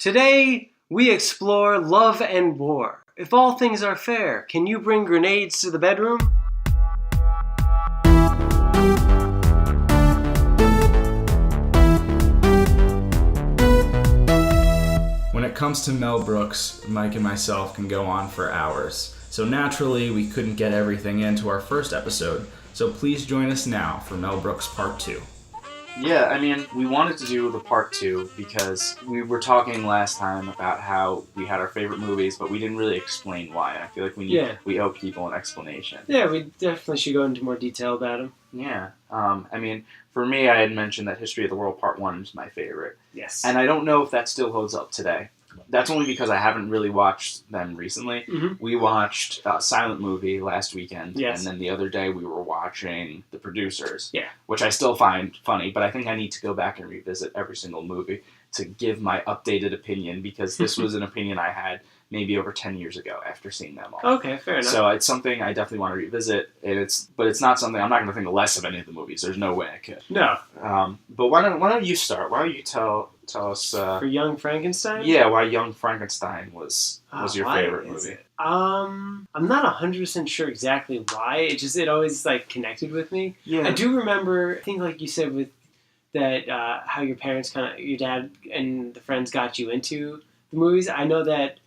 Today, we explore love and war. If all things are fair, can you bring grenades to the bedroom? When it comes to Mel Brooks, Mike and myself can go on for hours. So naturally, we couldn't get everything into our first episode. So please join us now for Mel Brooks Part 2. Yeah, I mean, we wanted to do the part 2 because we were talking last time about how we had our favorite movies, but we didn't really explain why. I feel like we owe people an explanation. Yeah, we definitely should go into more detail about them. Yeah. I mean, for me, I had mentioned that History of the World Part 1 is my favorite. Yes. And I don't know if that still holds up today. That's only because I haven't really watched them recently. Mm-hmm. We watched Silent Movie last weekend, yes. And then the other day we were watching The Producers, yeah, which I still find funny, but I think I need to go back and revisit every single movie to give my updated opinion, because this was an opinion I had maybe over 10 years ago after seeing them all. Okay, fair enough. So it's something I definitely want to revisit, but it's not something, I'm not going to think less of any of the movies. There's no way I could. No. But why don't you start? Why don't you tell us... For Young Frankenstein? Yeah, why Young Frankenstein was your favorite movie. I'm not 100% sure exactly why. It always connected with me. Yeah. I do remember, I think like you said with that, how your parents your dad and the friends got you into the movies. I know that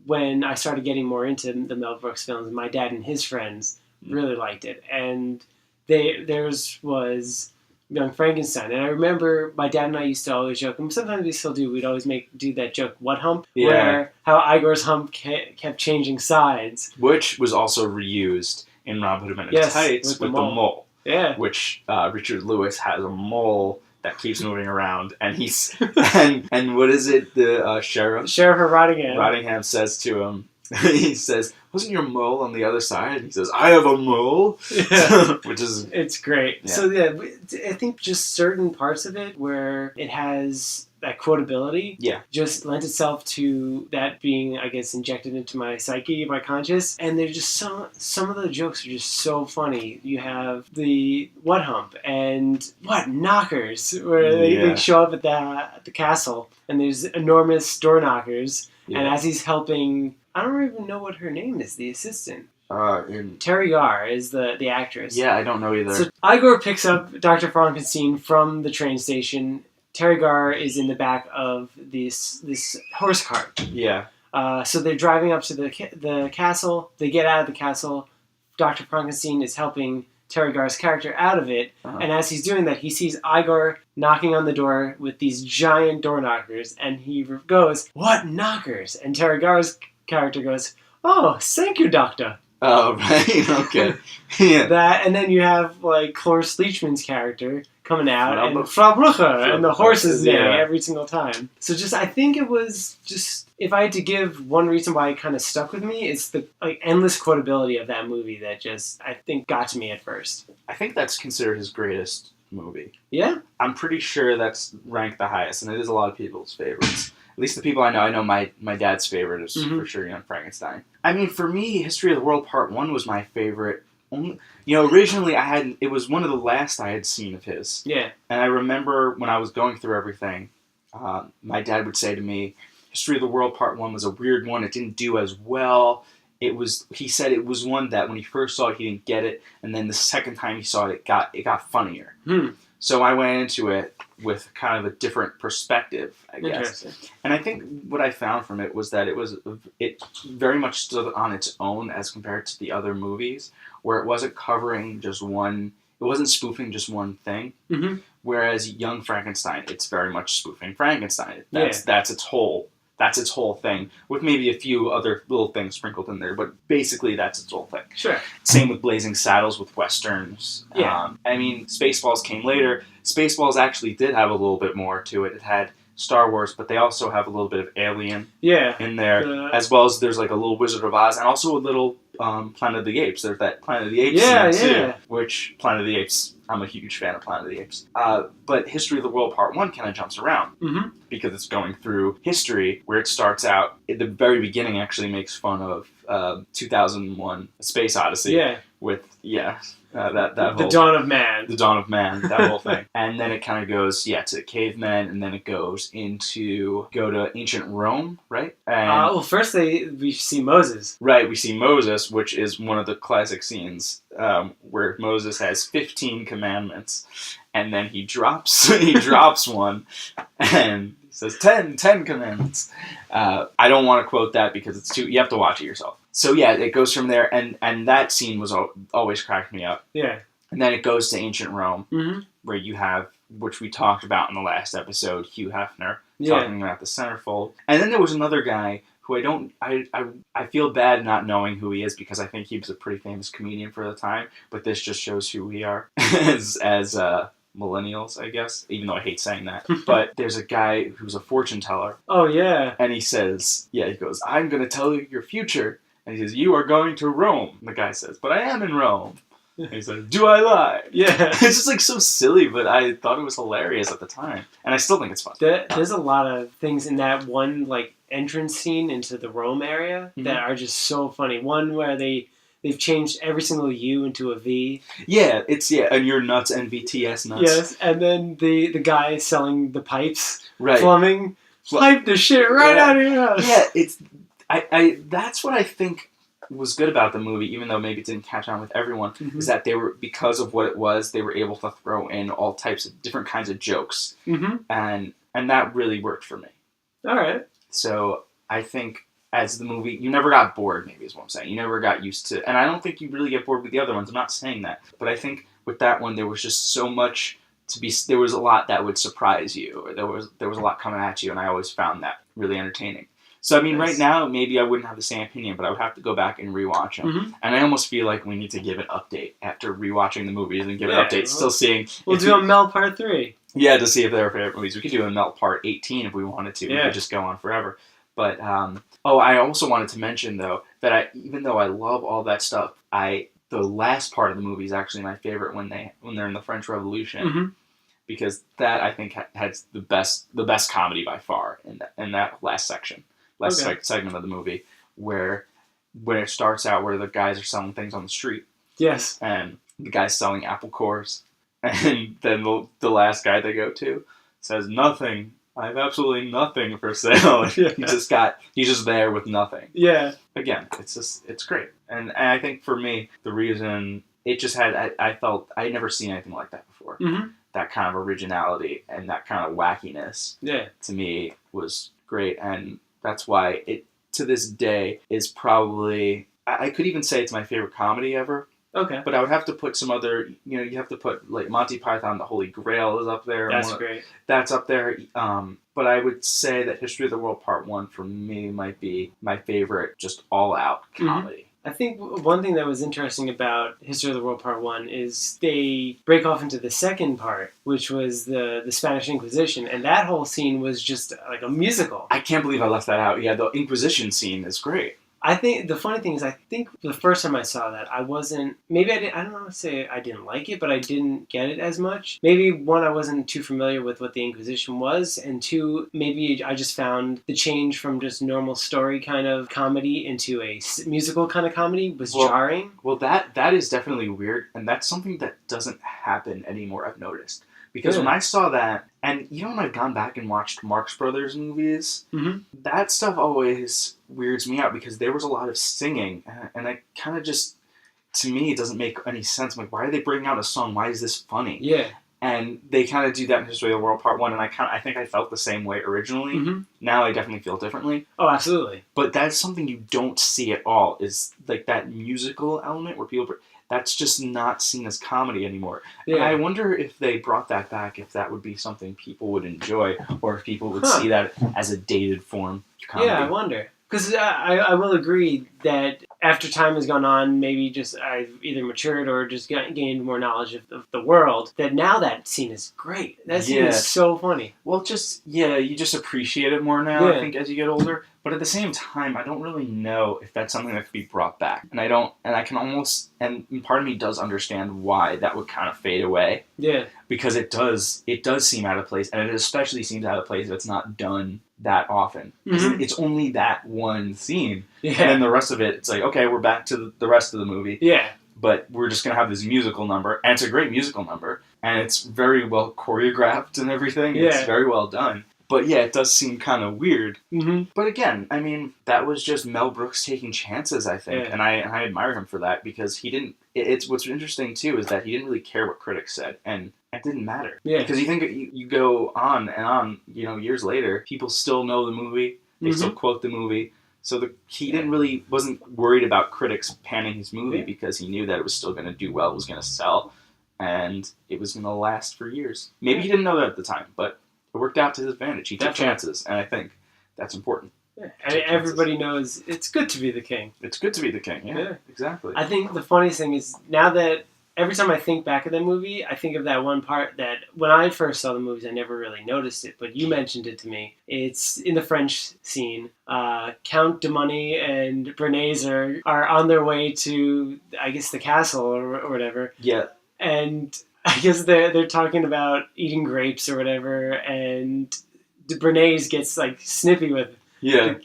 when I started getting more into the Mel Brooks films, my dad and his friends really liked it. And theirs was Young Frankenstein. And I remember my dad and I used to always joke, and sometimes we still do, we'd always do that joke, what hump? Yeah. Where how Igor's hump kept changing sides. Which was also reused in Robin Hood Men in Yes, Tights with with the the mole. Yeah. Which Richard Lewis has a mole that keeps moving around, and he's and what is it? The sheriff of Rottingham. Rottingham says to him, he says, "Wasn't your mole on the other side?" And he says, "I have a mole." Yeah. Which is it's great. Yeah. So yeah, I think just certain parts of it where it has that quotability, just lends itself to that being, I guess, injected into my psyche, my conscious. And they're just some of the jokes are just so funny. You have the what hump and what knockers, where they show up at the castle, and there's enormous door knockers, and as he's helping, I don't even know what her name is, the assistant. Terry Garr is the actress. Yeah, I don't know either. So Igor picks up Dr. Frankenstein from the train station. Terry Garr is in the back of this horse cart. Yeah. So they're driving up to the castle. They get out of the castle. Dr. Frankenstein is helping Terry Garr's character out of it. Uh-huh. And as he's doing that, he sees Igor knocking on the door with these giant door knockers. And he goes, "What knockers?" And Terry Garr's character goes, "Oh, thank you, doctor." Oh, right. Okay. Yeah. That, and then you have Cloris Leachman's character coming out, and Frau Brucher, and the horses neigh every single time. So I think it was if I had to give one reason why it kind of stuck with me, it's the endless quotability of that movie that I think got to me at first. I think that's considered his greatest movie. Yeah? I'm pretty sure that's ranked the highest, and it is a lot of people's favorites. At least the people I know. I know my dad's favorite is for sure Young Frankenstein. I mean, for me, History of the World Part 1 was my favorite. Originally it was one of the last I had seen of his. Yeah. And I remember when I was going through everything, my dad would say to me, History of the World Part 1 was a weird one. It didn't do as well. He said it was one that when he first saw it, he didn't get it. And then the second time he saw it, it got funnier. So I went into it with kind of a different perspective, I guess. And I think what I found from it was that it very much stood on its own as compared to the other movies, where it wasn't covering just one, it wasn't spoofing just one thing. Mm-hmm. Whereas Young Frankenstein, it's very much spoofing Frankenstein. That's its whole thing, with maybe a few other little things sprinkled in there, but basically that's its whole thing. Sure. Same with Blazing Saddles, with Westerns. Yeah. I mean, Spaceballs came later. Spaceballs actually did have a little bit more to it. It had Star Wars, but they also have a little bit of Alien in there, as well as there's a little Wizard of Oz, and also a little Planet of the Apes. There's that Planet of the Apes scene too, which Planet of the Apes, I'm a huge fan of Planet of the Apes. But History of the World Part 1 kind of jumps around, because it's going through history, where it starts out, at the very beginning actually makes fun of 2001 A Space Odyssey. Yeah. With, The dawn of man. The dawn of man, that whole thing. And then it kind of goes, to cavemen, and then it goes to ancient Rome, right? And, first we see Moses. Right, we see Moses, which is one of the classic scenes where Moses has 15 commandments, and then he drops one, and he says 10 commandments. I don't want to quote that because you have to watch it yourself. So yeah, it goes from there, and that scene was always cracked me up. Yeah. And then it goes to ancient Rome, where you have, which we talked about in the last episode, Hugh Hefner talking about the centerfold. And then there was another guy who I feel bad not knowing who he is because I think he was a pretty famous comedian for the time, but this just shows who we are as millennials, I guess, even though I hate saying that. But there's a guy who's a fortune teller. Oh, yeah. And he says, he goes, I'm going to tell you your future. And he says, you are going to Rome. And the guy says, but I am in Rome. And he says, do I lie? Yeah. It's just like so silly, but I thought it was hilarious at the time. And I still think it's fun. There's a lot of things in that one like entrance scene into the Rome area that are just so funny. One where they've changed every single U into a V. Yeah, and you're nuts, NVTS nuts. Yes, and then the guy selling the pipes, right. plumbing, pipe the shit right out of your house. Yeah, I that's what I think was good about the movie, even though maybe it didn't catch on with everyone, is that because of what it was, they were able to throw in all types of different kinds of jokes. And that really worked for me. All right. So I think as the movie, you never got bored, maybe is what I'm saying. You never got used to, and I don't think you really get bored with the other ones. I'm not saying that. But I think with that one, there was just so much there was a lot that would surprise you, or there was a lot coming at you, and I always found that really entertaining. So, I mean, right now, maybe I wouldn't have the same opinion, but I would have to go back and rewatch them. And I almost feel like we need to give an update after rewatching the movies and give an update, still seeing... We'll do a Mel Part 3. Yeah, to see if they're favorite movies. We could do a Mel Part 18 if we wanted to. We could just go on forever. But, I also wanted to mention, though, that even though I love all that stuff, the last part of the movie is actually my favorite when they're in the French Revolution. Because that, I think, has the best comedy by far in that last section. Segment of the movie where it starts out where the guys are selling things on the street. Yes. And the guy's selling apple cores. And then the last guy they go to says, nothing. I have absolutely nothing for sale. He's just there with nothing. Yeah. Again, it's great. And I think for me, the reason it just I felt I had never seen anything like that before. That kind of originality and that kind of wackiness. Yeah. To me was great. And that's why it, to this day, is probably... I could even say it's my favorite comedy ever. Okay. But I would have to put some other... you have to put, like, Monty Python, The Holy Grail is up there. That's great. That's up there. But I would say that History of the World Part 1, for me, might be my favorite, just all-out comedy. I think one thing that was interesting about History of the World Part 1 is they break off into the second part, which was the Spanish Inquisition, and that whole scene was just like a musical. I can't believe I left that out. Yeah, the Inquisition scene is great. I think the funny thing is, I think the first time I saw that, I wasn't, maybe I didn't, I don't want to say I didn't like it, but I didn't get it as much. Maybe one, I wasn't too familiar with what the Inquisition was, and two, maybe I just found the change from just normal story kind of comedy into a musical kind of comedy was jarring. Well, that is definitely weird, and that's something that doesn't happen anymore, I've noticed. Because when I saw that, and when I've gone back and watched Marx Brothers movies, that stuff always weirds me out because there was a lot of singing, and I kind of just, to me, it doesn't make any sense. I'm like, why are they bringing out a song? Why is this funny? Yeah. And they kind of do that in History of the World Part 1, and I think I felt the same way originally. Now I definitely feel differently. Oh, absolutely. But that's something you don't see at all, is like that musical element where people... That's just not seen as comedy anymore. Yeah. And I wonder if they brought that back, if that would be something people would enjoy, or if people would see that as a dated form of comedy. Yeah, I wonder. Because I will agree that after time has gone on, maybe just I've either matured or just gained more knowledge of the world, that now that scene is great. That scene is so funny. Well, you just appreciate it more now, I think, as you get older. But at the same time, I don't really know if that's something that could be brought back. And and part of me does understand why that would kind of fade away. Yeah. Because it does seem out of place, and it especially seems out of place if it's not done that often. Because it's only that one scene. Yeah. And then the rest of it, it's like, okay, we're back to the rest of the movie. Yeah. but we're just going to have this musical number, and it's a great musical number, and it's very well choreographed and everything. Yeah. It's very well done. But yeah, it does seem kind of weird. Mm-hmm. But again, I mean, that was just Mel Brooks taking chances, I think. Yeah. And I admire him for that, because he didn't... It's what's interesting, too, is that he didn't really care what critics said. And it didn't matter. Yeah. Because you think you go on and on, you know, years later, people still know the movie. They still quote the movie. So he wasn't worried about critics panning his movie, because he knew that it was still going to do well, it was going to sell, and it was going to last for years. Maybe he didn't know that at the time, but it worked out to his advantage. He took chances, and I think that's important. Yeah. And everybody knows it's good to be the king. It's good to be the king, yeah. Exactly. I think the funniest thing is, now that every time I think back of that movie, I think of that one part that when I first saw the movies, I never really noticed it, but you mentioned it to me. It's in the French scene. Count de Money and Bernays are on their way to, I guess, the castle or whatever. Yeah. And I guess they're talking about eating grapes or whatever, and Bernays gets like snippy with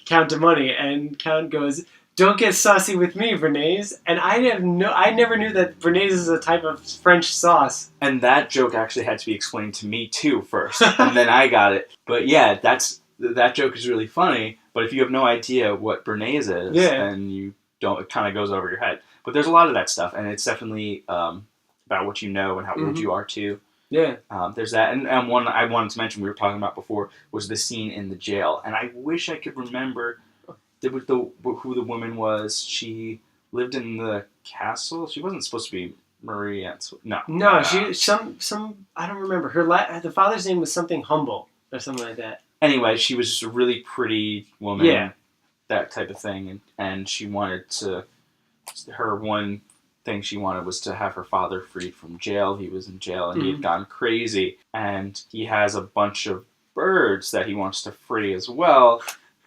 Count de Money, and Count goes, "Don't get saucy with me, Bernays." And I never knew that Bernays is a type of French sauce. And that joke actually had to be explained to me too first, and then I got it. But yeah, that joke is really funny. But if you have no idea what Bernays is, and you don't, it kind of goes over your head. But there's a lot of that stuff, and it's definitely about what you know and how old you are too. Yeah. There's that, and one I wanted to mention we were talking about before was the scene in the jail, and I wish I could remember who the woman was. She lived in the castle. She wasn't supposed to be Marie Antoinette. No, she some I don't remember the father's name was something Humble or something like that. Anyway, she was just a really pretty woman. Yeah. That type of thing, and she wanted to. Her one thing she wanted was to have her father freed from jail. He was in jail and he had gone crazy, and he has a bunch of birds that he wants to free as well.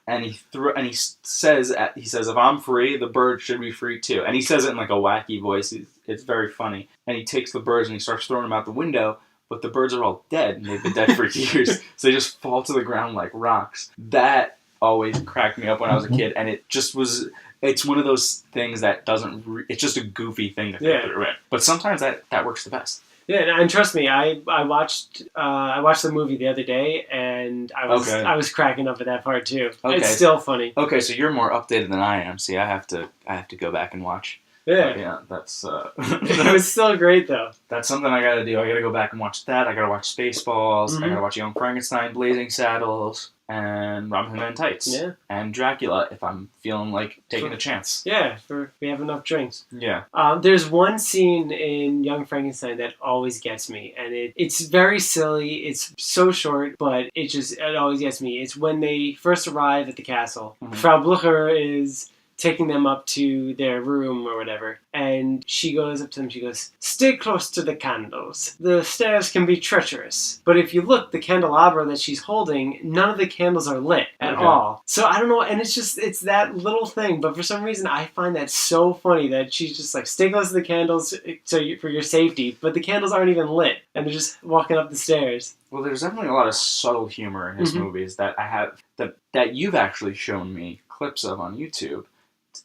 And he says, if I'm free, the birds should be free too. And he says it in like a wacky voice. It's very funny. And he takes the birds and he starts throwing them out the window, but the birds are all dead, and they've been dead for years. So they just fall to the ground like rocks. That always cracked me up when I was a kid, and it just was... It's one of those things that doesn't... it's just a goofy thing to think through it. But sometimes that works the best. Yeah, and trust me, I watched the movie the other day, and I was cracking up at that part too. Okay. It's still funny. Okay, so you're more updated than I am. See, I have to go back and watch. Yeah. Yeah, that's... It was still great, though. That's something I gotta do. I gotta go back and watch that. I gotta watch Spaceballs. I gotta watch Young Frankenstein, Blazing Saddles, and Robin Hood Men in Tights. Yeah. And Dracula, if I'm feeling like taking a chance. Yeah, we have enough drinks. Yeah. There's one scene in Young Frankenstein that always gets me, and it's very silly. It's so short, but it always gets me. It's when they first arrive at the castle. Frau Blucher is taking them up to their room or whatever, and she goes up to them, she goes, "Stay close to the candles. The stairs can be treacherous." But if you look, the candelabra that she's holding, none of the candles are lit at all. So I don't know, and it's that little thing, but for some reason I find that so funny that she's just like, stay close to the candles for your safety, but the candles aren't even lit, and they're just walking up the stairs. Well, there's definitely a lot of subtle humor in his movies that I have, that you've actually shown me clips of on YouTube.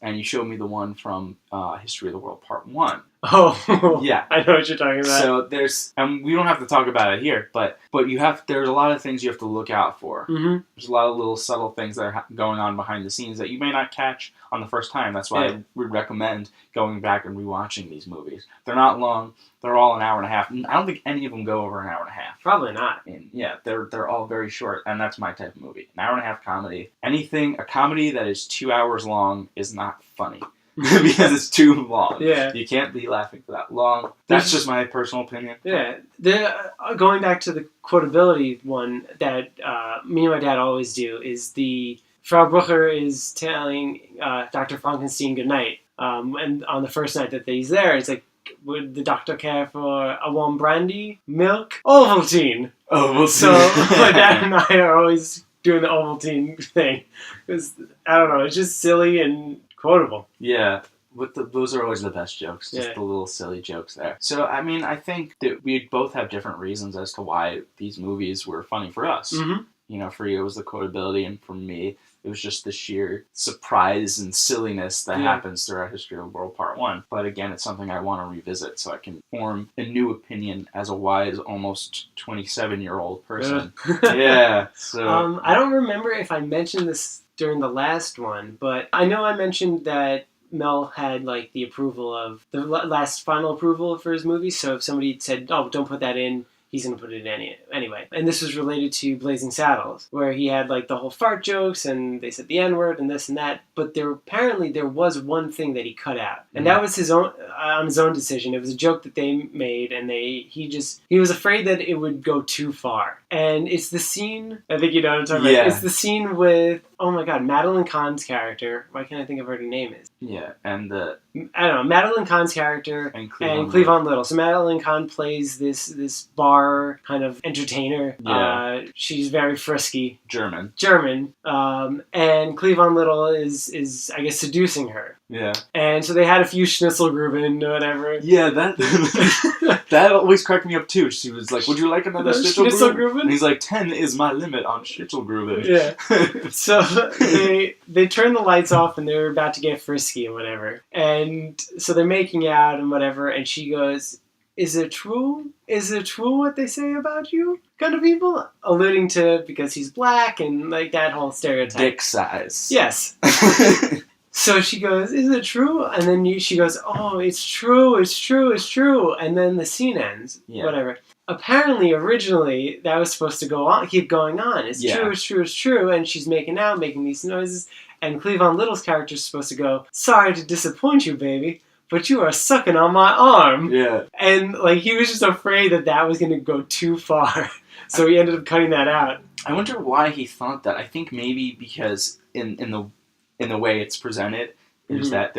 And you showed me the one from History of the World Part 1. Oh, yeah. I know what you're talking about. So and we don't have to talk about it here, but there's a lot of things you have to look out for. There's a lot of little subtle things that are going on behind the scenes that you may not catch on the first time. That's why I would recommend going back and rewatching these movies. They're not long. They're all an hour and a half. I don't think any of them go over an hour and a half. Probably not. And yeah, they're all very short, and that's my type of movie. An hour and a half comedy. A comedy that is 2 hours long is not funny. Because it's too long. Yeah. You can't be laughing for that long. That's just my personal opinion. Yeah. Going back to the quotability one that me and my dad always do is the Frau Blucher is telling Dr. Frankenstein goodnight. And on the first night that he's there, it's like, would the doctor care for a warm brandy, milk, Ovaltine? Ovaltine. So my dad and I are always doing the Ovaltine thing. Because, I don't know, it's just silly and quotable. Yeah. Those are always the best jokes. Just the little silly jokes there. So, I mean, I think that we both have different reasons as to why these movies were funny for us. You know, for you it was the quotability, and for me It was just the sheer surprise and silliness that happens throughout History of the World Part 1. But again, it's something I want to revisit so I can form a new opinion as a wise, almost 27-year-old person. Yeah. So I don't remember if I mentioned this during the last one, but I know I mentioned that Mel had like the approval of the last final approval for his movie. So if somebody said, "Oh, don't put that in," he's going to put it in anyway. And this was related to Blazing Saddles, where he had like the whole fart jokes and they said the N-word and this and that. But apparently there was one thing that he cut out. And that was his own, on his own decision. It was a joke that they made and he was afraid that it would go too far. And it's the scene, I think you know what I'm talking about. It's the scene with, oh my God, Madeline Kahn's character. Why can't I think of what her name is? Yeah, and I don't know, Madeline Kahn's character and Cleavon Little. So Madeline Kahn plays this bar kind of entertainer. Yeah. She's very frisky. German. And Cleavon Little is I guess seducing her. Yeah. And so they had a few Schnitzelgruben or whatever. Yeah, that always cracked me up too. She was like, "Would you like another Schnitzelgruben?" And he's like, 10 is my limit on Schnitzelgruben. Yeah. So they turn the lights off and they're about to get frisky and whatever. And so they're making out and whatever. And she goes, "Is it true? Is it true what they say about you?" Kind of people. Alluding to because he's black and like that whole stereotype. Dick size. Yes. So she goes, "Is it true?" And then she goes, "Oh, it's true, it's true, it's true." And then the scene ends. Yeah. Whatever. Apparently, originally, that was supposed to keep going on. It's true, it's true, it's true. And she's making out, making these noises. And Cleavon Little's character is supposed to go, "Sorry to disappoint you, baby, but you are sucking on my arm." Yeah. And like he was just afraid that was going to go too far. So he ended up cutting that out. I wonder why he thought that. I think maybe because in the way it's presented, is that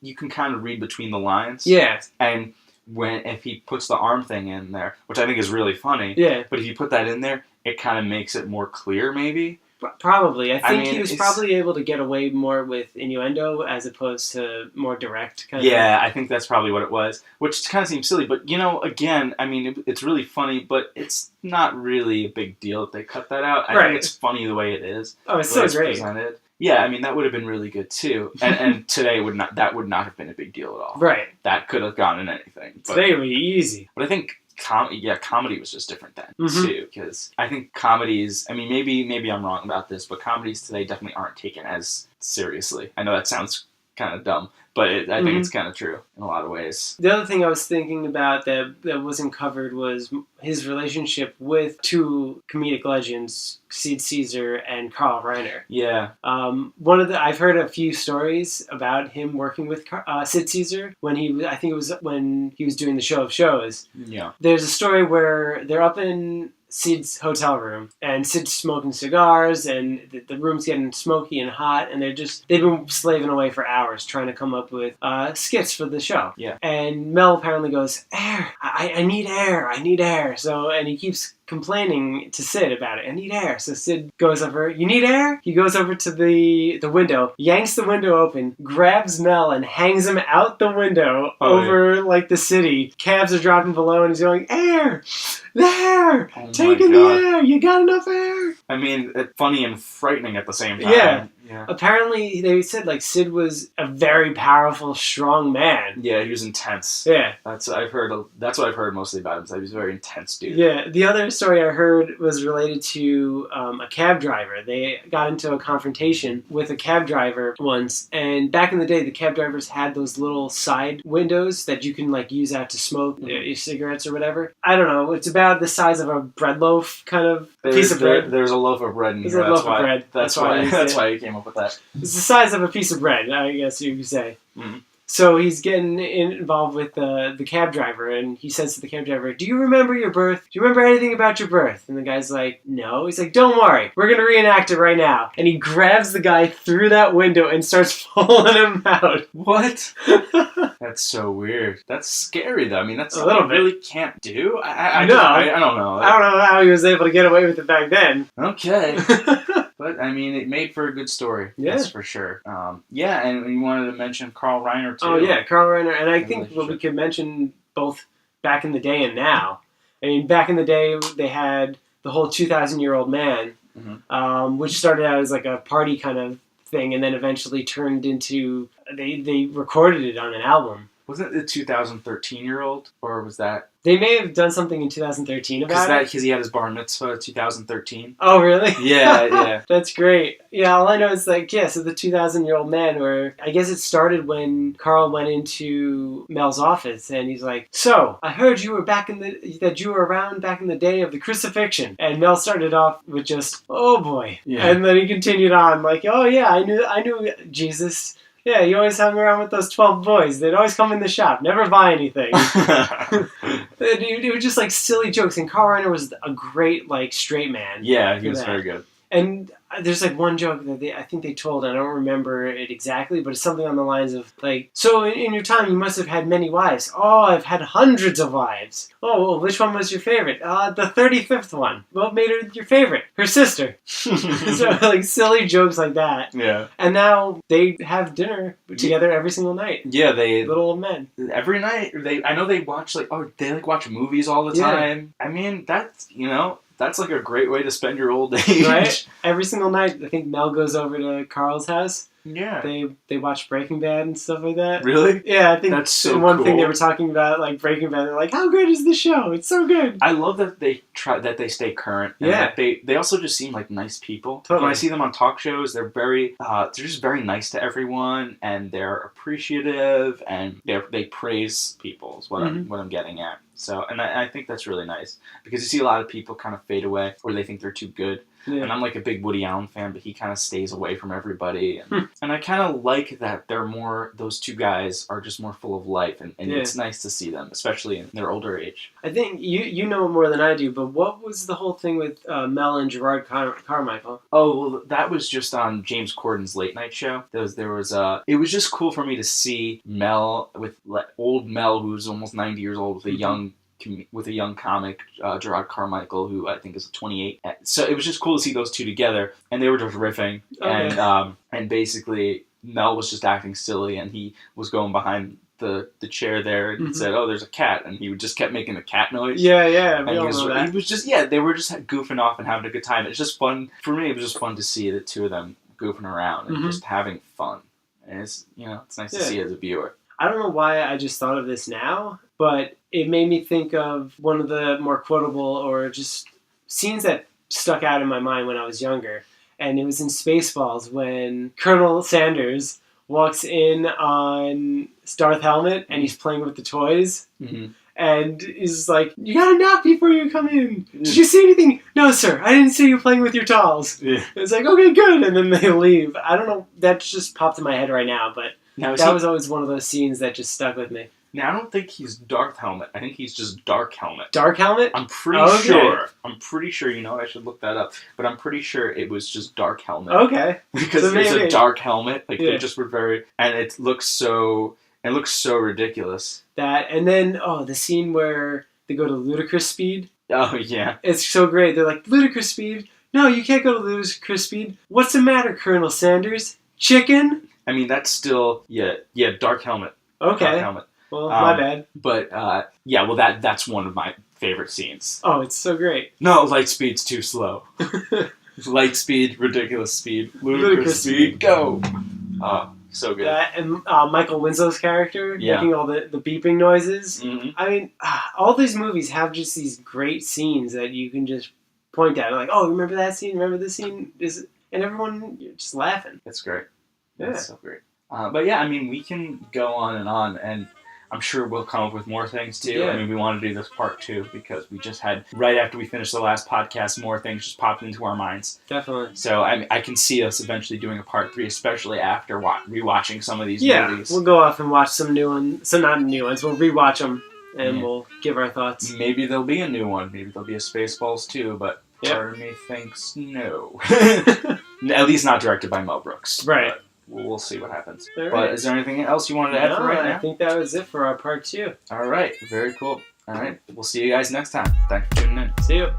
you can kind of read between the lines. Yeah. And if he puts the arm thing in there, which I think is really funny. Yeah. But if you put that in there, it kind of makes it more clear, maybe. Probably. I think he was probably able to get away more with innuendo as opposed to more direct kind of. Yeah, I think that's probably what it was, which kind of seems silly. But, again, I mean, it's really funny, but it's not really a big deal if they cut that out. I think it's funny the way it is. Oh, it's so great. Presented. Yeah, I mean, that would have been really good, too. And today that would not have been a big deal at all. Right. That could have gone in anything. Today would be easy. But I think comedy was just different then, too. Because I think comedies, I mean, maybe I'm wrong about this, but comedies today definitely aren't taken as seriously. I know that sounds kind of dumb, but I think it's kind of true in a lot of ways. The other thing I was thinking about that wasn't covered was his relationship with two comedic legends, Sid Caesar and Carl Reiner. Yeah. I've heard a few stories about him working with Sid Caesar when he was doing the Show of Shows. Yeah. There's a story where they're up in Sid's hotel room, and Sid's smoking cigars, and the room's getting smoky and hot, and they've been slaving away for hours trying to come up with skits for the show. Yeah. And Mel apparently goes, "Air! I need air! I need air!" So, and he keeps complaining to Sid about it. "I need air." So Sid goes over, "You need air?" He goes over to the window, yanks the window open, grabs Mel and hangs him out the window over like the city. Cabs are dropping below and he's going, "Air! There! Take in the air! You got enough air!" I mean, it's funny and frightening at the same time. Yeah. Apparently, they said like Sid was a very powerful, strong man. Yeah, he was intense. Yeah. That's what I've heard mostly about him. So he was a very intense dude. Yeah. The other story I heard was related to a cab driver. They got into a confrontation with a cab driver once, and back in the day, the cab drivers had those little side windows that you can like use out to smoke your cigarettes or whatever. I don't know. It's about the size of a bread loaf, kind of piece of bread. There's a loaf of bread in here. There's a loaf of bread. That's why you came up with that. It's the size of a piece of bread, I guess you could say. Mm-hmm. So he's getting involved with the cab driver, and he says to the cab driver, "Do you remember your birth? Do you remember anything about your birth?" And the guy's like, "No." He's like, "Don't worry. We're going to reenact it right now." And he grabs the guy through that window and starts pulling him out. What? That's so weird. That's scary, though. I mean, that's something you really can't do. I don't know. I don't know how he was able to get away with it back then. Okay. But, I mean, it made for a good story. Yeah. That's for sure. And you wanted to mention Carl Reiner, too. Oh, yeah, Carl Reiner. And I think what we could mention both back in the day and now. I mean, back in the day, they had the whole 2,000-year-old man which started out as like a party kind of thing, and then eventually turned into they recorded it on an album. Wasn't it the 2013 year old, or was that? They may have done something in 2013 about it. Because he had his bar mitzvah 2013. Oh, really? Yeah. That's great. Yeah, all I know is like, so the 2,000-year-old man, where I guess it started when Carl went into Mel's office and he's like, so, I heard you were that you were around back in the day of the crucifixion. And Mel started off with just, oh boy. Yeah. And then he continued on like, oh yeah, I knew Jesus. Yeah, he always hung around with those 12 boys. They'd always come in the shop, never buy anything. It was just like silly jokes. And Carl Reiner was a great like straight man. Yeah, he was very good. And there's like one joke that I think they told, and I don't remember it exactly, but it's something on the lines of like, so in your time you must have had many wives. Oh, I've had hundreds of wives. Oh, well, which one was your favorite? The 35th one. What made her your favorite? Her sister. So like silly jokes like that. Yeah. And now they have dinner together every single night. Yeah, little old men. Every night I know they watch they watch movies all the time. I mean, that's like a great way to spend your old age. Right? Every single night, I think Mel goes over to Carl's house. Yeah. They watch Breaking Bad and stuff like that. Really? Yeah, I think that's so one cool. thing they were talking about, like Breaking Bad, they're like, how good is this show? It's so good. I love that they stay current. And that they also just seem like nice people. Totally. When I see them on talk shows, they're just very nice to everyone, and they're appreciative, and they praise people is what I'm getting at. So, and I think that's really nice, because you see a lot of people kind of fade away, or they think they're too good. Yeah. And I'm like a big Woody Allen fan, but he kind of stays away from everybody. And I kind of like that those two guys are just more full of life, and it's nice to see them, especially in their older age. I think you know more than I do, but what was the whole thing with Mel and Gerard Carmichael? Oh, well, that was just on James Corden's late night show. It was just cool for me to see Mel with old Mel, who's almost 90 years old, with a young comic, Gerard Carmichael, who I think is 28. So it was just cool to see those two together, and they were just riffing, and basically Mel was just acting silly, and he was going behind the chair there and said, "Oh, there's a cat," and he just kept making the cat noise. Yeah, and he was just they were just goofing off and having a good time. It's just fun for me. It was just fun to see the two of them goofing around and just having fun, and it's nice to see as a viewer. I don't know why I just thought of this now, but it made me think of one of the more quotable or just scenes that stuck out in my mind when I was younger. And it was in Spaceballs when Colonel Sanders walks in on Darth Helmet and he's playing with the toys. Mm-hmm. And he's like, you gotta knock before you come in. Did you see anything? No, sir. I didn't see you playing with your dolls. Yeah. It's like, okay, good. And then they leave. I don't know. That just popped in my head right now, but that was always one of those scenes that just stuck with me. Now, I don't think he's Darth Helmet. I think he's just Dark Helmet. Dark Helmet? I'm pretty sure. I'm pretty sure. I should look that up. But I'm pretty sure it was just Dark Helmet. Okay. Because it's a dark helmet. Like, they just were very... And it looks so ridiculous. That, and then, the scene where they go to ludicrous speed. Oh, yeah. It's so great. They're like, ludicrous speed? No, you can't go to ludicrous speed. What's the matter, Colonel Sanders? Chicken? I mean, that's still... Yeah, Dark Helmet. Okay. Dark Helmet. Well, my bad. But, that's one of my favorite scenes. Oh, it's so great. No, light speed's too slow. Light speed, ridiculous speed, ludicrous speed, go! Oh, so good. And Michael Winslow's character making all the beeping noises. Mm-hmm. I mean, all these movies have just these great scenes that you can just point at. Like, oh, remember that scene? Remember this scene? And everyone, you're just laughing. That's great. Yeah. That's so great. But yeah, I mean, we can go on, and I'm sure we'll come up with more things too. Yeah. I mean, we want to do this part 2 because we just had, right after we finished the last podcast, more things just popped into our minds. Definitely. So I can see us eventually doing a part 3, especially after rewatching some of these movies. We'll go off and watch some new ones. So not new ones. We'll rewatch them and we'll give our thoughts. Maybe there'll be a new one. Maybe there'll be a Spaceballs 2, but part of me thinks no. At least not directed by Mel Brooks. Right. But we'll see what happens. Right. But is there anything else you wanted to add for right now? I think that was it for our part 2. All right. Very cool. All right. We'll see you guys next time. Thanks for tuning in. See you.